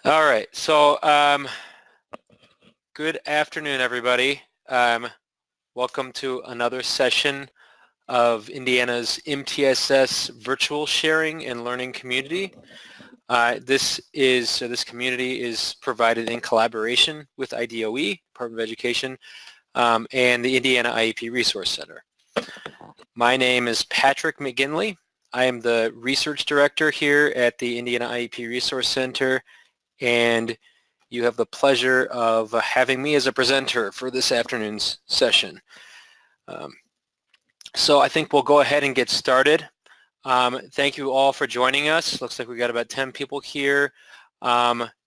All right, so good afternoon, everybody. Welcome to another session of Indiana's MTSS Virtual Sharing and Learning Community. This community is provided in collaboration with IDOE, Department of Education, and the Indiana IEP Resource Center. My name is Patrick McGinley. I am the Research Director here at the Indiana IEP Resource Center, and you have the pleasure of having me as a presenter for this afternoon's session. So I think we'll go ahead and get started. Thank you all for joining us. Looks like we got about 10 people here.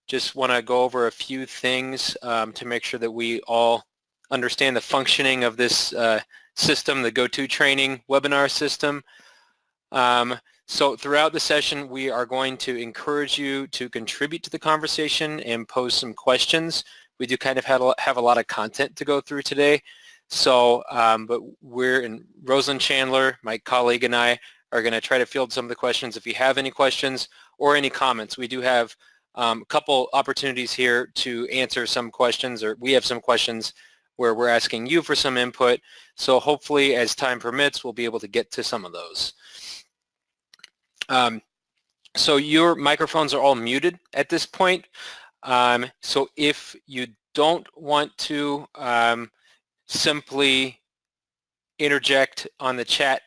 Just want to go over a few things to make sure that we all understand the functioning of this system, the GoToTraining webinar system. So throughout the session, we are going to encourage you to contribute to the conversation and pose some questions. We do kind of have a lot of content to go through today. So, but Rosalind Chandler, my colleague, and I are going to try to field some of the questions. If you have any questions or any comments, we do have a couple opportunities here to answer some questions, or we have some questions where we're asking you for some input. So hopefully, as time permits, we'll be able to get to some of those. So your microphones are all muted at this point. So if you don't want to simply interject on the chat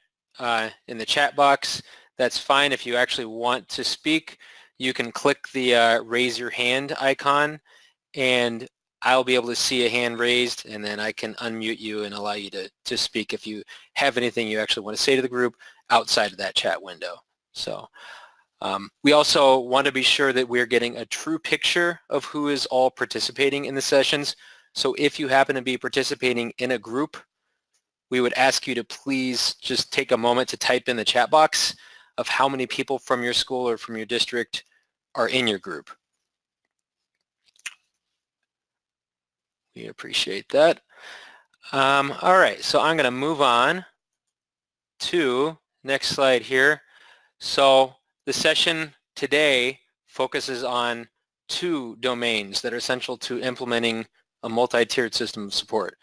in the chat box, that's fine. If you actually want to speak, you can click the raise your hand icon, and I'll be able to see a hand raised, and then I can unmute you and allow you to speak if you have anything you actually want to say to the group outside of that chat window. So we also want to be sure that we're getting a true picture of who is all participating in the sessions. So if you happen to be participating in a group, we would ask you to please just take a moment to type in the chat box of how many people from your school or from your district are in your group. We appreciate that. All right, so I'm going to move on to next slide here. So the session today focuses on two domains that are essential to implementing a multi-tiered system of support.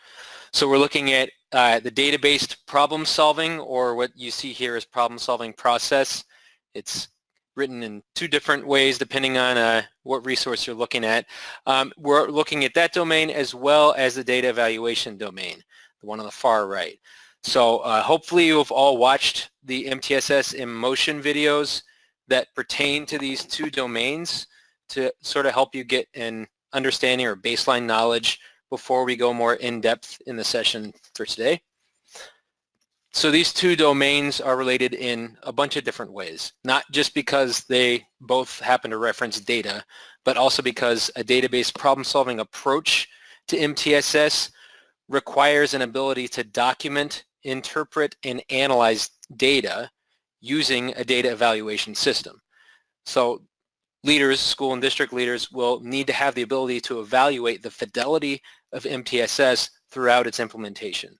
So we're looking at the data-based problem solving, or what you see here is problem solving process. It's written in two different ways depending on what resource you're looking at. We're looking at that domain as well as the data evaluation domain, the one on the far right. So hopefully you've all watched the MTSS in Motion videos that pertain to these two domains to sort of help you get an understanding or baseline knowledge before we go more in-depth in the session for today. So these two domains are related in a bunch of different ways, not just because they both happen to reference data, but also because a database problem-solving approach to MTSS requires an ability to document, interpret, and analyze data using a data evaluation system. So leaders, school and district leaders, will need to have the ability to evaluate the fidelity of MTSS throughout its implementation.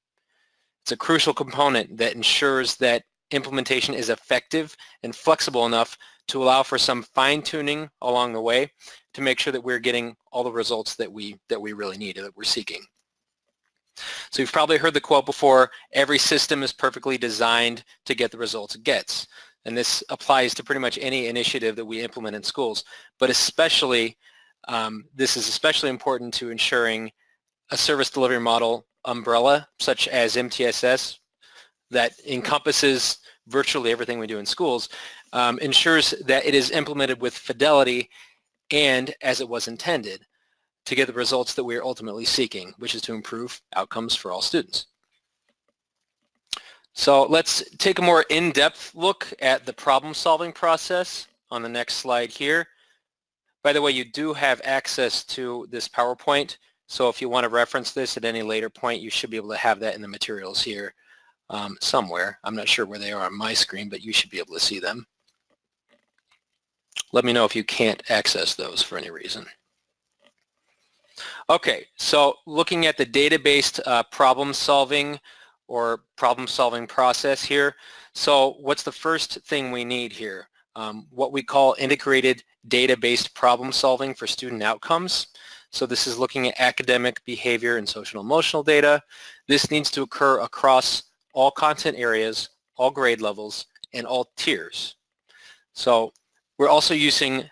It's a crucial component that ensures that implementation is effective and flexible enough to allow for some fine-tuning along the way to make sure that we're getting all the results that we really need, that we're seeking. So you've probably heard the quote before, every system is perfectly designed to get the results it gets. And this applies to pretty much any initiative that we implement in schools, but especially, this is especially important to ensuring a service delivery model umbrella, such as MTSS, that encompasses virtually everything we do in schools, ensures that it is implemented with fidelity and as it was intended to get the results that we are ultimately seeking, which is to improve outcomes for all students. So let's take a more in-depth look at the problem-solving process on the next slide here. By the way, you do have access to this PowerPoint, so if you want to reference this at any later point, you should be able to have that in the materials here somewhere. I'm not sure where they are on my screen, but you should be able to see them. Let me know if you can't access those for any reason. Okay, so looking at the data-based problem-solving or problem-solving process here. So what's the first thing we need here? what we call integrated data-based problem solving for student outcomes. So this is looking at academic, behavior, and social emotional data. This needs to occur across all content areas, all grade levels, and all tiers. So we're also using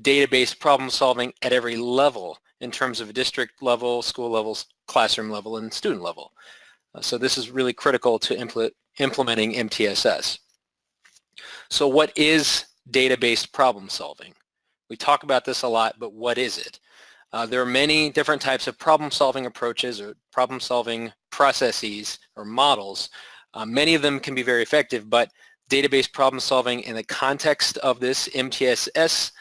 data-based problem solving at every level in terms of district level, school levels, classroom level, and student level. So this is really critical to implementing MTSS. So what is data-based problem solving? We talk about this a lot, but what is it? There are many different types of problem-solving approaches or problem-solving processes or models. Many of them can be very effective, but data-based problem-solving in the context of this MTSS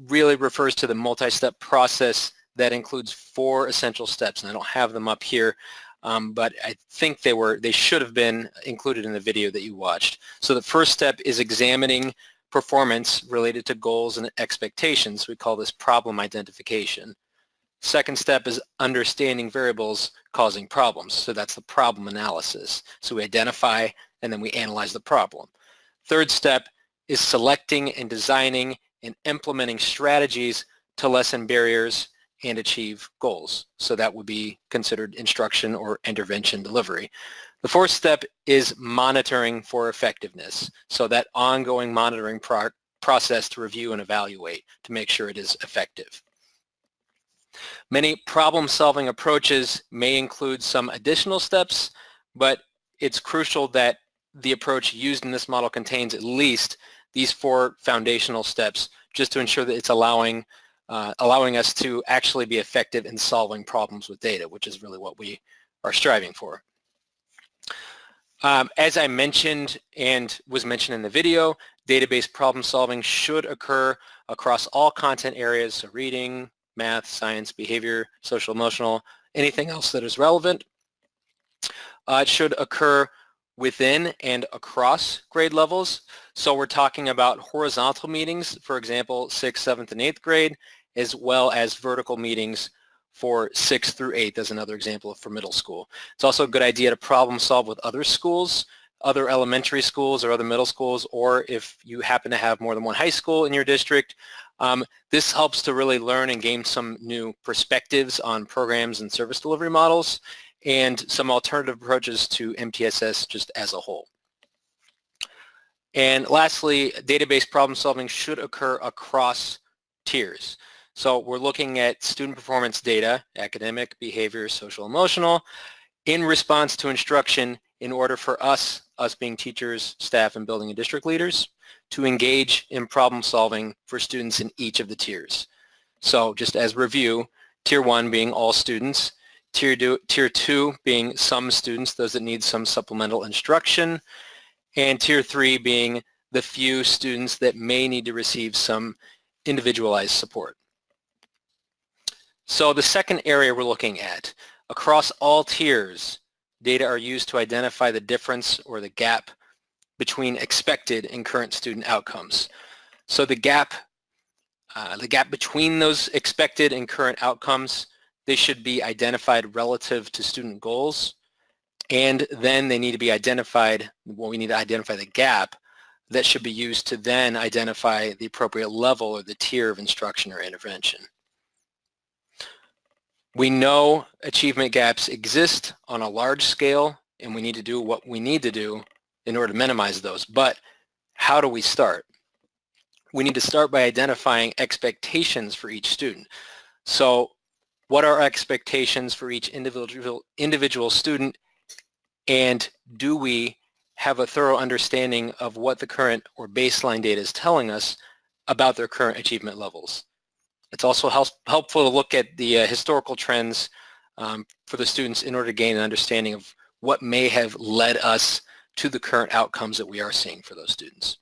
really refers to the multi-step process that includes 4 essential steps, and I don't have them up here, but I think they should have been included in the video that you watched. So the first step is examining performance related to goals and expectations. We call this problem identification. Second step is understanding variables causing problems. So that's the problem analysis. So we identify and then we analyze the problem. Third step is selecting and designing and implementing strategies to lessen barriers and achieve goals. So that would be considered instruction or intervention delivery. The fourth step is monitoring for effectiveness. So that ongoing monitoring process to review and evaluate to make sure it is effective. Many problem-solving approaches may include some additional steps, but it's crucial that the approach used in this model contains at least these 4 foundational steps just to ensure that it's allowing us to actually be effective in solving problems with data, which is really what we are striving for. As I mentioned and was mentioned in the video, data-based problem solving should occur across all content areas, so reading, math, science, behavior, social, emotional, anything else that is relevant. It should occur within and across grade levels. So we're talking about horizontal meetings, for example, 6th, 7th, and 8th grade, as well as vertical meetings for 6th through 8th as another example for middle school. It's also a good idea to problem solve with other schools, other elementary schools or other middle schools, or if you happen to have more than one high school in your district. This helps to really learn and gain some new perspectives on programs and service delivery models and some alternative approaches to MTSS just as a whole. And lastly, database problem solving should occur across tiers. So we're looking at student performance data, academic, behavior, social, emotional, in response to instruction in order for us being teachers, staff, and building and district leaders, to engage in problem solving for students in each of the tiers. So just as review, tier 1 being all students, tier 2 being some students, those that need some supplemental instruction, and tier 3 being the few students that may need to receive some individualized support. So the second area we're looking at, across all tiers, data are used to identify the difference or the gap between expected and current student outcomes. So the gap between those expected and current outcomes, they should be identified relative to student goals, and then they need to be identified, well, we need to identify the gap that should be used to then identify the appropriate level or the tier of instruction or intervention. We know achievement gaps exist on a large scale, and we need to do what we need to do in order to minimize those. But how do we start? We need to start by identifying expectations for each student. So what are expectations for each individual student, and do we have a thorough understanding of what the current or baseline data is telling us about their current achievement levels? It's also helpful to look at the historical trends for the students in order to gain an understanding of what may have led us to the current outcomes that we are seeing for those students.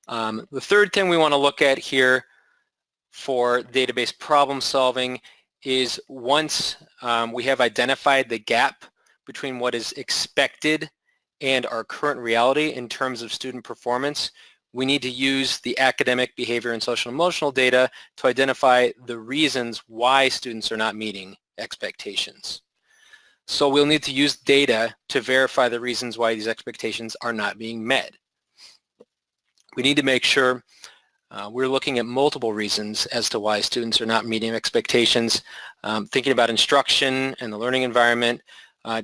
The third thing we want to look at here for database problem solving is once we have identified the gap between what is expected and our current reality in terms of student performance, we need to use the academic, behavior, and social emotional data to identify the reasons why students are not meeting expectations. So we'll need to use data to verify the reasons why these expectations are not being met. We need to make sure we're looking at multiple reasons as to why students are not meeting expectations, thinking about instruction and the learning environment,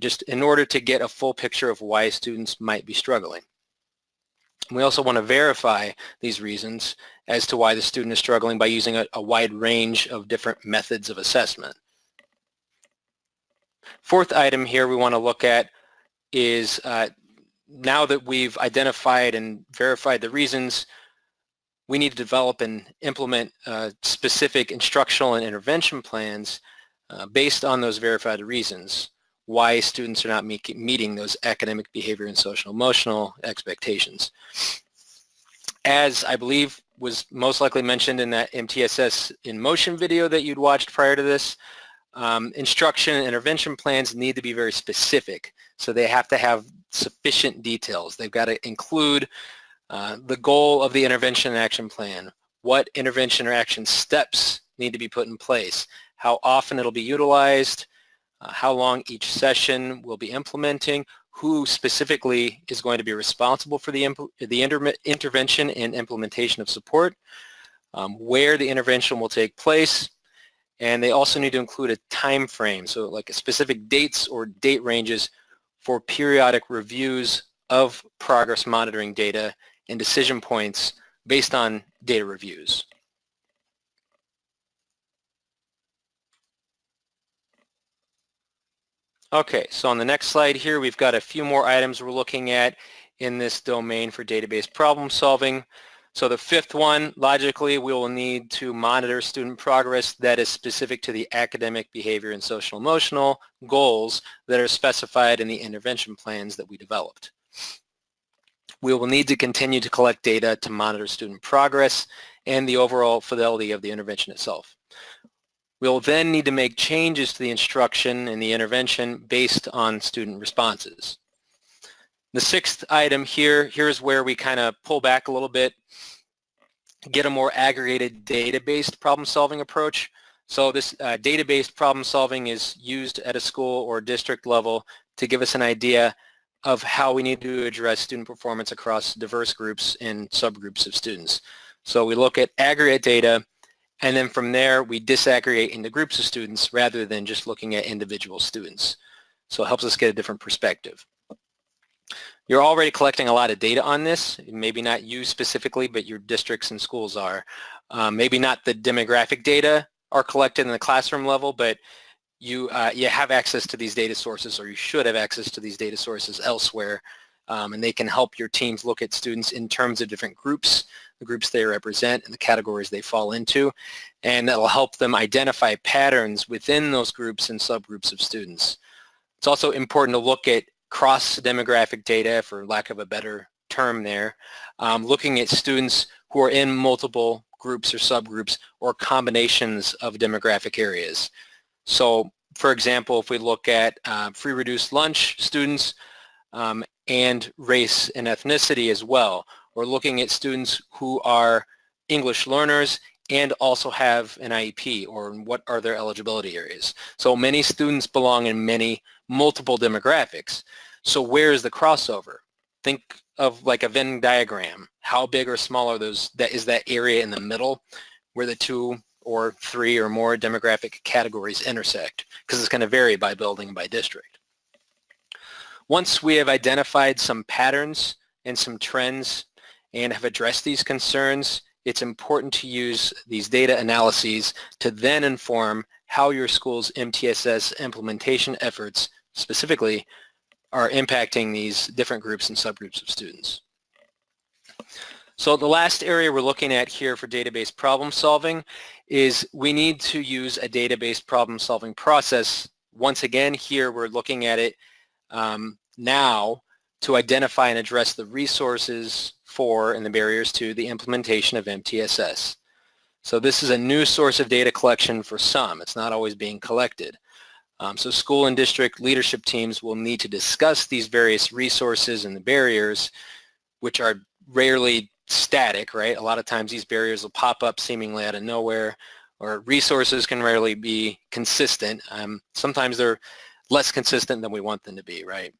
just in order to get a full picture of why students might be struggling. We also want to verify these reasons as to why the student is struggling by using a wide range of different methods of assessment. Fourth item here we want to look at is now that we've identified and verified the reasons, we need to develop and implement specific instructional and intervention plans based on those verified reasons why students are not meeting those academic, behavior, and social emotional expectations. As I believe was most likely mentioned in that MTSS in Motion video that you'd watched prior to this, instruction and intervention plans need to be very specific. So they have to have sufficient details. They've got to include the goal of the intervention and action plan, what intervention or action steps need to be put in place, how often it'll be utilized, how long each session will be implementing, who specifically is going to be responsible for the intervention and implementation of support, where the intervention will take place, and they also need to include a time frame, so like specific dates or date ranges for periodic reviews of progress monitoring data and decision points based on data reviews. Okay, so on the next slide here, we've got a few more items we're looking at in this domain for database problem solving. So the fifth one, logically, we will need to monitor student progress that is specific to the academic, behavior, and social emotional goals that are specified in the intervention plans that we developed. We will need to continue to collect data to monitor student progress and the overall fidelity of the intervention itself. We'll then need to make changes to the instruction and the intervention based on student responses. The sixth item here's where we kind of pull back a little bit, get a more aggregated data-based problem-solving approach. So this data-based problem-solving is used at a school or district level to give us an idea of how we need to address student performance across diverse groups and subgroups of students. So we look at aggregate data, and then from there we disaggregate into groups of students rather than just looking at individual students. So it helps us get a different perspective. You're already collecting a lot of data on this, maybe not you specifically, but your districts and schools are. Maybe not the demographic data are collected in the classroom level, but you have access to these data sources, or you should have access to these data sources elsewhere, and they can help your teams look at students in terms of different groups, the groups they represent and the categories they fall into, and that will help them identify patterns within those groups and subgroups of students. It's also important to look at cross-demographic data, for lack of a better term there, looking at students who are in multiple groups or subgroups or combinations of demographic areas. So, for example, if we look at free reduced lunch students and race and ethnicity as well, we're looking at students who are English learners and also have an IEP, or what are their eligibility areas. So many students belong in multiple demographics. So where is the crossover? Think of like a Venn diagram. How big or small are those? That is that area in the middle where the 2 or 3 or more demographic categories intersect, because it's going to vary by building and by district. Once we have identified some patterns and some trends and have addressed these concerns, it's important to use these data analyses to then inform how your school's MTSS implementation efforts specifically are impacting these different groups and subgroups of students. So the last area we're looking at here for database problem solving is we need to use a database problem solving process. Once again, here we're looking at it now to identify and address the resources for and the barriers to the implementation of MTSS. So this is a new source of data collection for some. It's not always being collected. So school and district leadership teams will need to discuss these various resources and the barriers, which are rarely static, right? A lot of times these barriers will pop up seemingly out of nowhere, or resources can rarely be consistent. Sometimes they're less consistent than we want them to be, right?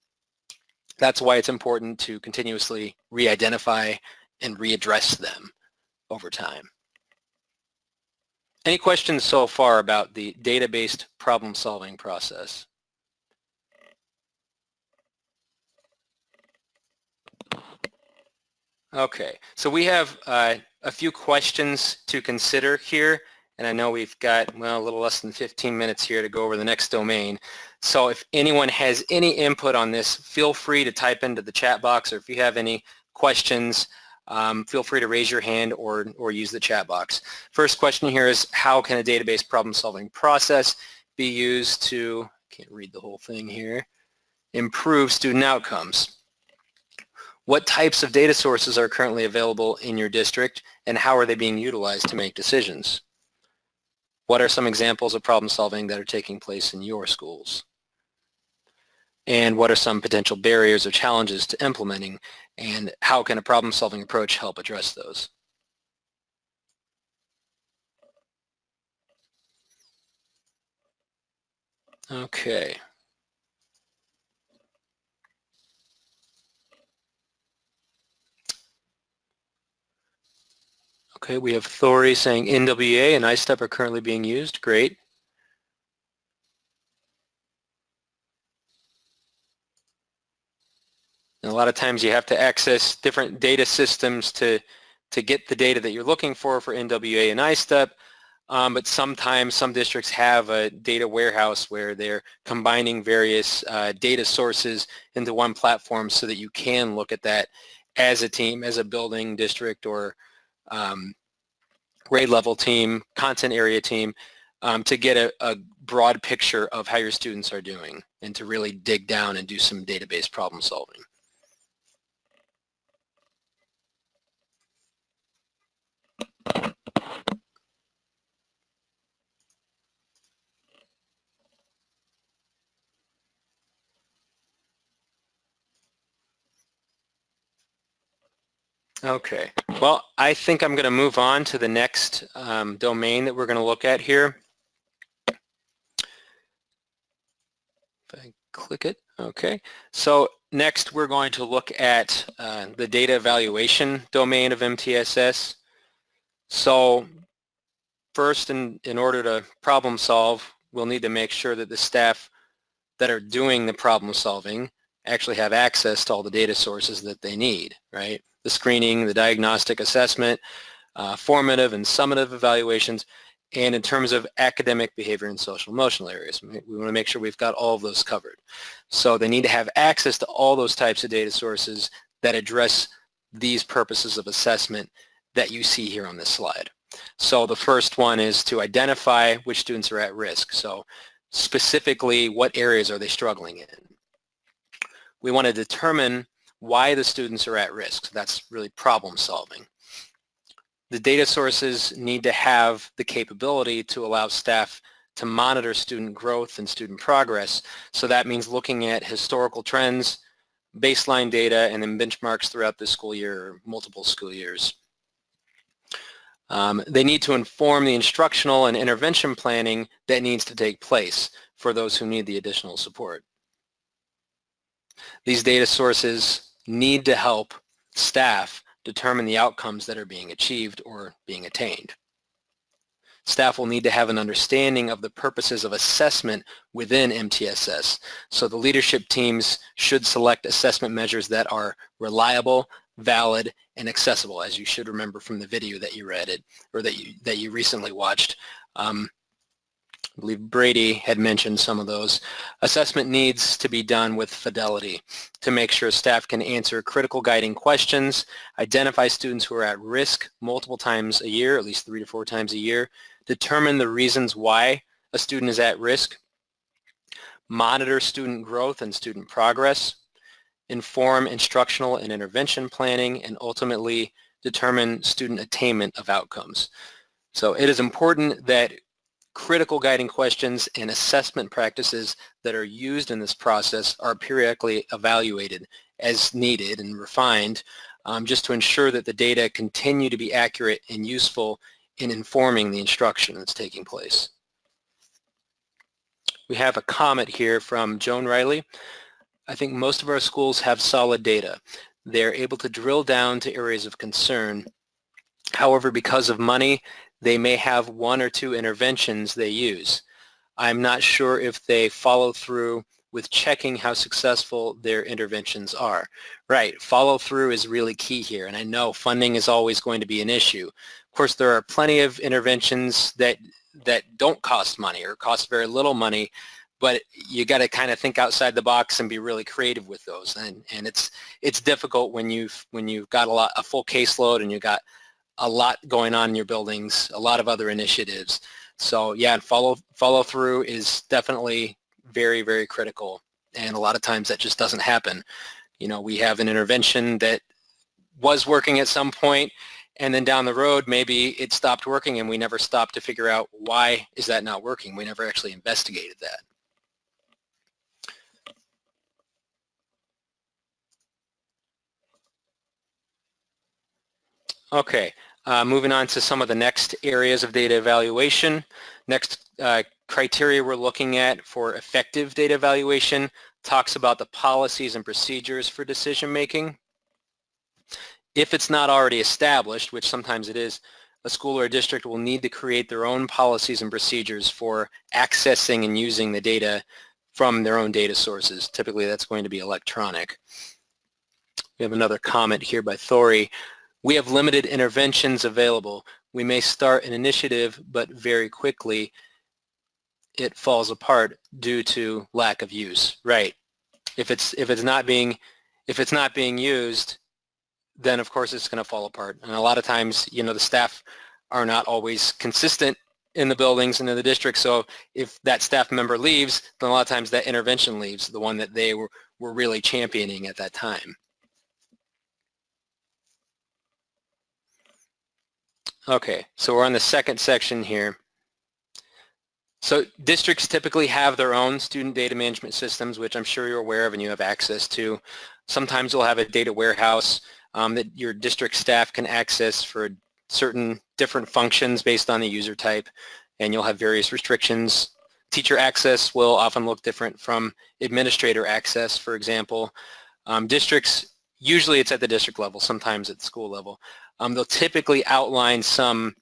That's why it's important to continuously re-identify and readdress them over time. Any questions so far about the data-based problem-solving process? Okay, so we have a few questions to consider here, and I know we've got, well, a little less than 15 minutes here to go over the next domain. So if anyone has any input on this, feel free to type into the chat box, or if you have any questions, feel free to raise your hand or use the chat box. First question here is, how can a database problem-solving process be used to, can't read the whole thing here, improve student outcomes? What types of data sources are currently available in your district, and how are they being utilized to make decisions? What are some examples of problem solving that are taking place in your schools? And what are some potential barriers or challenges to implementing, and how can a problem solving approach help address those? Okay. Okay, we have Thori saying NWA and ISTEP are currently being used. Great. And a lot of times you have to access different data systems to get the data that you're looking for NWA and ISTEP, but sometimes some districts have a data warehouse where they're combining various data sources into one platform so that you can look at that as a team, as a building district or grade level team, content area team, to get a broad picture of how your students are doing and to really dig down and do some database problem solving. Okay, well, I think I'm going to move on to the next domain that we're going to look at here. If I click it, okay. So next we're going to look at the data evaluation domain of MTSS. So first, in order to problem solve, we'll need to make sure that the staff that are doing the problem solving actually have access to all the data sources that they need, right? The screening, the diagnostic assessment, formative and summative evaluations, and in terms of academic, behavior, and social emotional areas. We want to make sure we've got all of those covered. So they need to have access to all those types of data sources that address these purposes of assessment that you see here on this slide. So the first one is to identify which students are at risk. So specifically, what areas are they struggling in? We want to determine why the students are at risk. So that's really problem solving. The data sources need to have the capability to allow staff to monitor student growth and student progress. So that means looking at historical trends, baseline data, and then benchmarks throughout the school year or multiple school years. They need to inform the instructional and intervention planning that needs to take place for those who need the additional support. These data sources need to help staff determine the outcomes that are being achieved or being attained. Staff will need to have an understanding of the purposes of assessment within MTSS. So the leadership teams should select assessment measures that are reliable, valid, and accessible, as you should remember from the video that you read or that you recently watched. I believe Brady had mentioned some of those. Assessment needs to be done with fidelity to make sure staff can answer critical guiding questions, identify students who are at risk multiple times a year, at least 3 to 4 times a year, determine the reasons why a student is at risk, monitor student growth and student progress, inform instructional and intervention planning, and ultimately determine student attainment of outcomes. So it is important that critical guiding questions and assessment practices that are used in this process are periodically evaluated as needed and refined, just to ensure that the data continue to be accurate and useful in informing the instruction that's taking place. We have a comment here from Joan Riley. I think most of our schools have solid data. they're able to drill down to areas of concern. However, because of money, they may have one or two interventions they use. I'm not sure if they follow through with checking how successful their interventions are. Right, follow through is really key here, and I know funding is always going to be an issue. Of course, there are plenty of interventions that don't cost money or cost very little money, but you got to kind of think outside the box and be really creative with those. And it's difficult when you've got a full caseload and you've got a lot going on in your buildings, a lot of other initiatives. So yeah, and follow through is definitely very, very critical. And a lot of times that just doesn't happen. You know, we have an intervention that was working at some point, and then down the road, maybe it stopped working and we never stopped to figure out why is that not working. We never actually investigated that. Okay, moving on to some of the next areas of data evaluation. Next criteria we're looking at for effective data evaluation talks about the policies and procedures for decision making. If it's not already established, which sometimes it is, a school or a district will need to create their own policies and procedures for accessing and using the data from their own data sources. Typically that's going to be electronic. We have another comment here by Thori. We have limited interventions available. We may start an initiative, but very quickly it falls apart due to lack of use. Right. If it's not being used, then of course it's going to fall apart. And a lot of times, you know, the staff are not always consistent in the buildings and in the district. So if that staff member leaves, then a lot of times that intervention leaves, the one that they were really championing at that time. Okay, so we're on the second section here. So districts typically have their own student data management systems, which I'm sure you're aware of and you have access to. Sometimes you'll have a data warehouse that your district staff can access for certain different functions based on the user type, and you'll have various restrictions. Teacher access will often look different from administrator access, for example. Districts, usually it's at the district level, sometimes at the school level. They'll typically outline some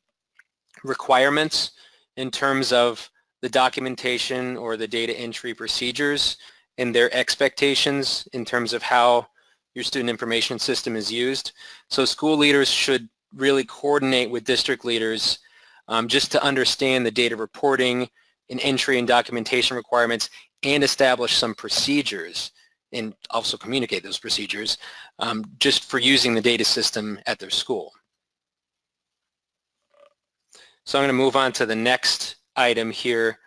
requirements in terms of the documentation or the data entry procedures and their expectations in terms of how your student information system is used. So school leaders should really coordinate with district leaders just to understand the data reporting and entry and documentation requirements and establish some procedures and also communicate those procedures just for using the data system at their school. So I'm going to move on to the next item here,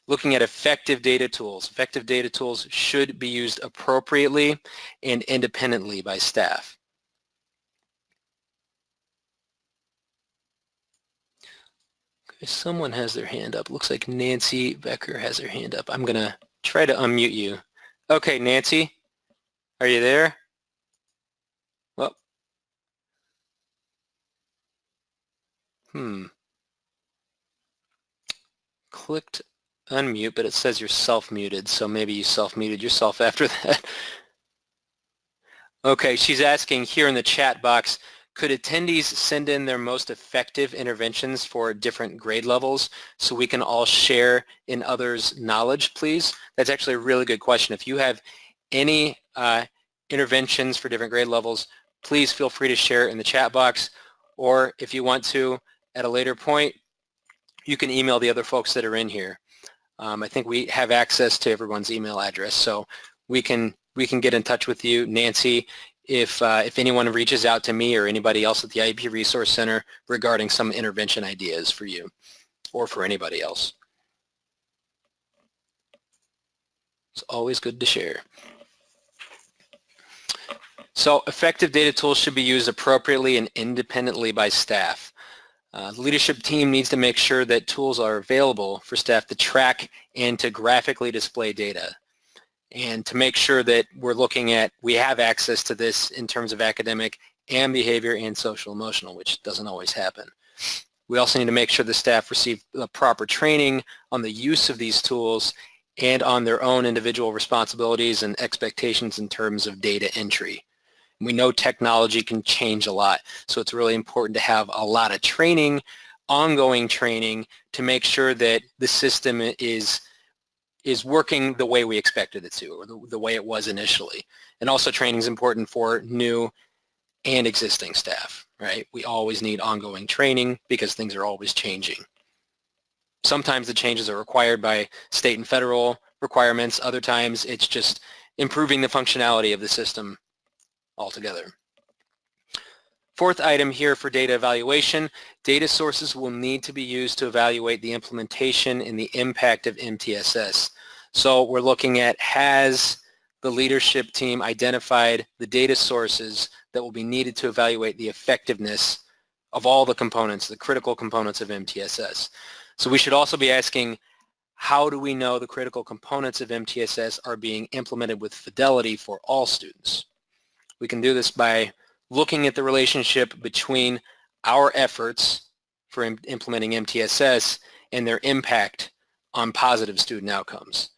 looking at effective data tools. Effective data tools should be used appropriately and independently by staff. Okay, someone has their hand up. Looks like Nancy Becker has her hand up. I'm going to try to unmute you. Okay, Nancy, are you there? Well, clicked unmute, but it says you're self-muted, so maybe you self-muted yourself after that. Okay, she's asking here in the chat box, could attendees send in their most effective interventions for different grade levels so we can all share in others' knowledge, please? That's actually a really good question. If you have any interventions for different grade levels, please feel free to share it in the chat box, or if you want to, at a later point, you can email the other folks that are in here. I think we have access to everyone's email address, so we can get in touch with you, Nancy, if anyone reaches out to me or anybody else at the IEP Resource Center regarding some intervention ideas for you or for anybody else. It's always good to share. So effective data tools should be used appropriately and independently by staff. The leadership team needs to make sure that tools are available for staff to track and to graphically display data, and to make sure that we have access to this in terms of academic and behavior and social emotional, which doesn't always happen. We also need to make sure the staff receive the proper training on the use of these tools and on their own individual responsibilities and expectations in terms of data entry. We know technology can change a lot, so it's really important to have a lot of training, ongoing training, to make sure that the system is working the way we expected it to, or the way it was initially. And also training is important for new and existing staff, right? We always need ongoing training because things are always changing. Sometimes the changes are required by state and federal requirements. Other times it's just improving the functionality of the system altogether. Fourth item here for data evaluation, data sources will need to be used to evaluate the implementation and the impact of MTSS. So we're looking at, has the leadership team identified the data sources that will be needed to evaluate the effectiveness of all the components, the critical components of MTSS. So we should also be asking, how do we know the critical components of MTSS are being implemented with fidelity for all students? We can do this by looking at the relationship between our efforts for implementing MTSS and their impact on positive student outcomes.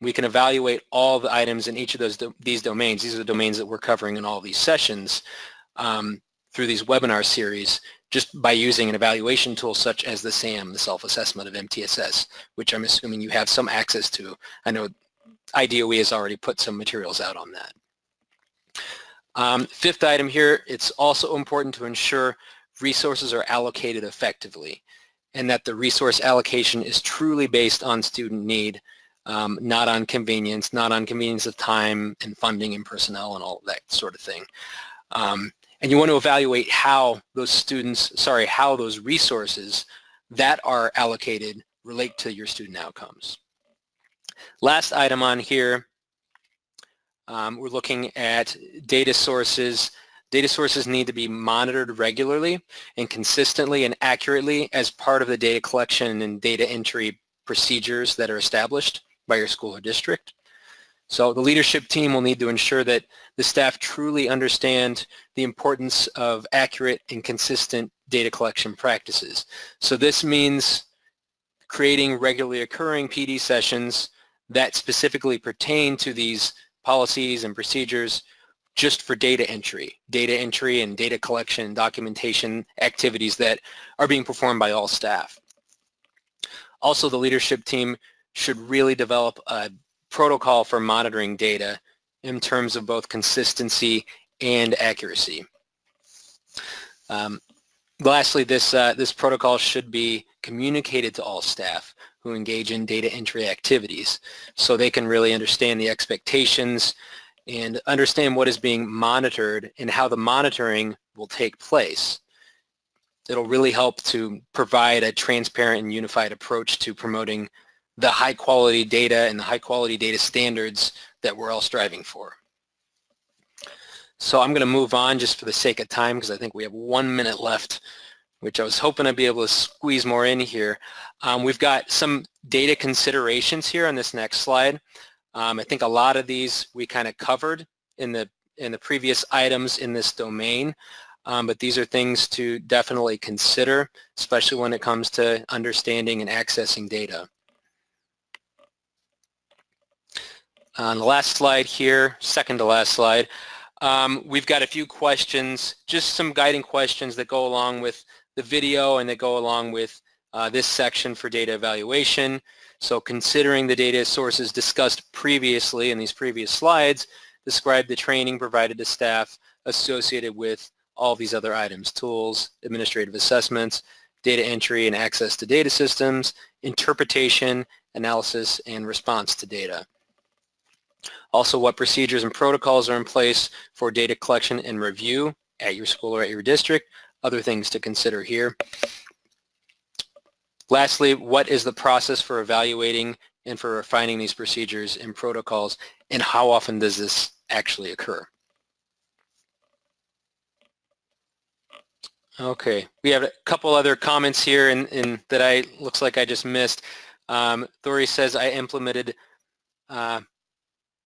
We can evaluate all the items in each of these domains. These are the domains that we're covering in all these sessions through these webinar series, just by using an evaluation tool such as the SAM, the self-assessment of MTSS, which I'm assuming you have some access to. I know IDOE has already put some materials out on that. Fifth item here, it's also important to ensure resources are allocated effectively and that the resource allocation is truly based on student need, not on convenience of time and funding and personnel and all that sort of thing. And you want to evaluate how those resources that are allocated relate to your student outcomes. Last item on here, we're looking at data sources. Data sources need to be monitored regularly and consistently and accurately as part of the data collection and data entry procedures that are established by your school or district. So the leadership team will need to ensure that the staff truly understand the importance of accurate and consistent data collection practices. So this means creating regularly occurring PD sessions that specifically pertain to these policies and procedures just for data entry and data collection and documentation activities that are being performed by all staff. Also, the leadership team should really develop a protocol for monitoring data in terms of both consistency and accuracy. Lastly, this protocol should be communicated to all staff who engage in data entry activities so they can really understand the expectations and understand what is being monitored and how the monitoring will take place. It'll really help to provide a transparent and unified approach to promoting the high quality data and the high quality data standards that we're all striving for. So I'm going to move on just for the sake of time because I think we have 1 minute left, which I was hoping I'd be able to squeeze more in here. We've got some data considerations here on this next slide. I think a lot of these we kind of covered in the previous items in this domain, but these are things to definitely consider, especially when it comes to understanding and accessing data. On the last slide here, second to last slide, we've got a few questions, just some guiding questions that go along with the video and that go along with this section for data evaluation. So considering the data sources discussed previously in these previous slides, describe the training provided to staff associated with all these other items: tools, administrative assessments, data entry and access to data systems, interpretation, analysis, and response to data. Also, what procedures and protocols are in place for data collection and review at your school or at your district. Other things to consider here. Lastly, what is the process for evaluating and for refining these procedures and protocols, and how often does this actually occur? Okay, we have a couple other comments here that looks like I just missed. Thori says, I implemented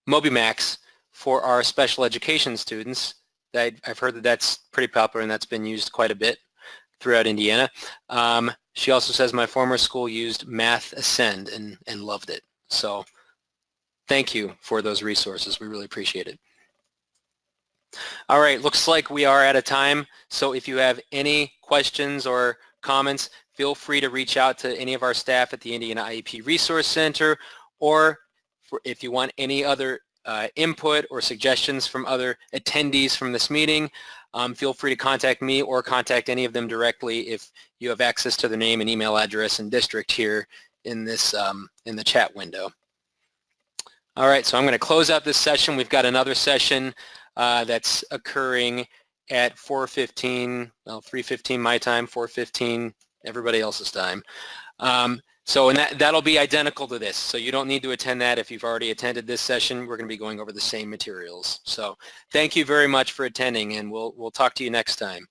MobiMax for our special education students. I've heard that that's pretty popular and that's been used quite a bit throughout Indiana. She also says my former school used Math Ascend and loved it. So thank you for those resources. We really appreciate it. All right, looks like we are out of time. So if you have any questions or comments, feel free to reach out to any of our staff at the Indiana IEP Resource Center, or if you want any other input or suggestions from other attendees from this meeting, feel free to contact me or contact any of them directly if you have access to their name and email address and district here in this in the chat window. All right, so I'm going to close out this session. We've got another session that's occurring at 4:15, well, 3:15 my time, 4:15 everybody else's time. So and that'll be identical to this. So you don't need to attend that if you've already attended this session. We're going to be going over the same materials. So thank you very much for attending, and we'll talk to you next time.